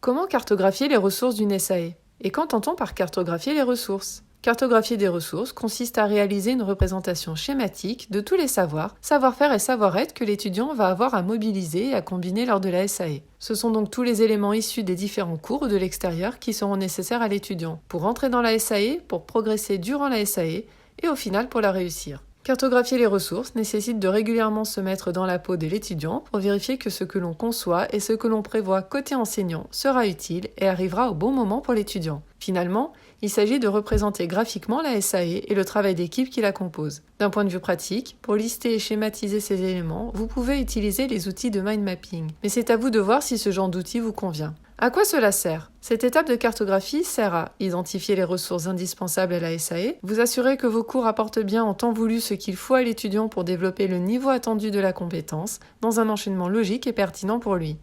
Comment cartographier les ressources d'une SAE? Et qu'entend-on par cartographier les ressources? Cartographier des ressources consiste à réaliser une représentation schématique de tous les savoirs, savoir-faire et savoir-être que l'étudiant va avoir à mobiliser et à combiner lors de la SAE. Ce sont donc tous les éléments issus des différents cours ou de l'extérieur qui seront nécessaires à l'étudiant pour entrer dans la SAE, pour progresser durant la SAE et au final pour la réussir. Cartographier les ressources nécessite de régulièrement se mettre dans la peau de l'étudiant pour vérifier que ce que l'on conçoit et ce que l'on prévoit côté enseignant sera utile et arrivera au bon moment pour l'étudiant. Finalement, il s'agit de représenter graphiquement la SAE et le travail d'équipe qui la compose. D'un point de vue pratique, pour lister et schématiser ces éléments, vous pouvez utiliser les outils de mind mapping. Mais c'est à vous de voir si ce genre d'outil vous convient. À quoi cela sert? Cette étape de cartographie sert à identifier les ressources indispensables à la SAE, vous assurer que vos cours apportent bien en temps voulu ce qu'il faut à l'étudiant pour développer le niveau attendu de la compétence, dans un enchaînement logique et pertinent pour lui.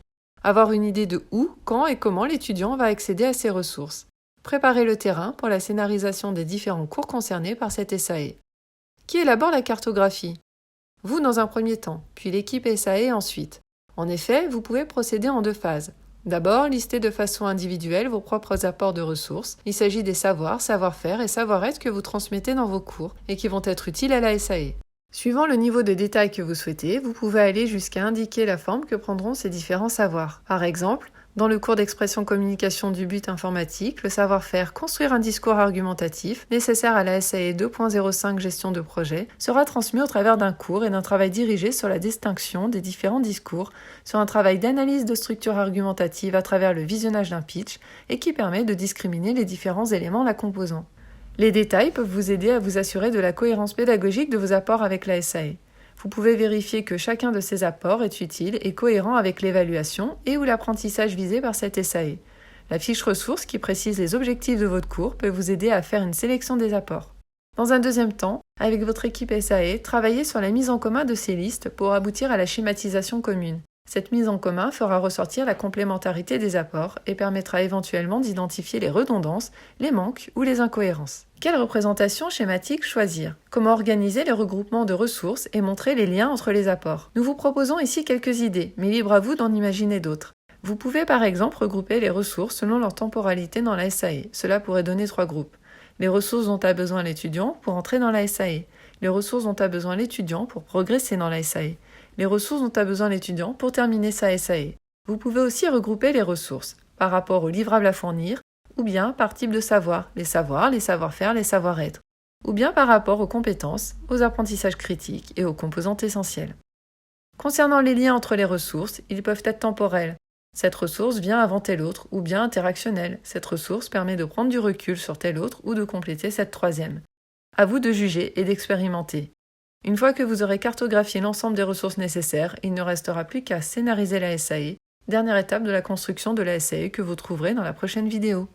Avoir une idée de où, quand et comment l'étudiant va accéder à ces ressources. Préparer le terrain pour la scénarisation des différents cours concernés par cette SAE. Qui élabore la cartographie? Vous dans un premier temps, puis l'équipe SAE ensuite. En effet, vous pouvez procéder en deux phases. D'abord, listez de façon individuelle vos propres apports de ressources. Il s'agit des savoirs, savoir-faire et savoir-être que vous transmettez dans vos cours et qui vont être utiles à la SAE. Suivant le niveau de détail que vous souhaitez, vous pouvez aller jusqu'à indiquer la forme que prendront ces différents savoirs. Par exemple, dans le cours d'expression communication du but informatique, le savoir-faire construire un discours argumentatif, nécessaire à la SAE 2.05 gestion de projet, sera transmis au travers d'un cours et d'un travail dirigé sur la distinction des différents discours, sur un travail d'analyse de structure argumentative à travers le visionnage d'un pitch et qui permet de discriminer les différents éléments la composant. Les détails peuvent vous aider à vous assurer de la cohérence pédagogique de vos apports avec la SAE. Vous pouvez vérifier que chacun de ces apports est utile et cohérent avec l'évaluation et ou l'apprentissage visé par cette SAE. La fiche ressources qui précise les objectifs de votre cours peut vous aider à faire une sélection des apports. Dans un deuxième temps, avec votre équipe SAE, travaillez sur la mise en commun de ces listes pour aboutir à la schématisation commune. Cette mise en commun fera ressortir la complémentarité des apports et permettra éventuellement d'identifier les redondances, les manques ou les incohérences. Quelle représentation schématique choisir? Comment organiser les regroupements de ressources et montrer les liens entre les apports? Nous vous proposons ici quelques idées, mais libre à vous d'en imaginer d'autres. Vous pouvez par exemple regrouper les ressources selon leur temporalité dans la SAE. Cela pourrait donner 3 groupes. Les ressources dont a besoin l'étudiant pour entrer dans la SAE. Les ressources dont a besoin l'étudiant pour progresser dans la SAE. Les ressources dont a besoin l'étudiant pour terminer sa SAE. Vous pouvez aussi regrouper les ressources par rapport aux livrables à fournir, ou bien par type de savoir, les savoir-faire, les savoir-être, ou bien par rapport aux compétences, aux apprentissages critiques et aux composantes essentielles. Concernant les liens entre les ressources, ils peuvent être temporels. Cette ressource vient avant telle autre, ou bien interactionnelle. Cette ressource permet de prendre du recul sur telle autre ou de compléter cette troisième. À vous de juger et d'expérimenter. Une fois que vous aurez cartographié l'ensemble des ressources nécessaires, il ne restera plus qu'à scénariser la SAE, dernière étape de la construction de la SAE que vous trouverez dans la prochaine vidéo.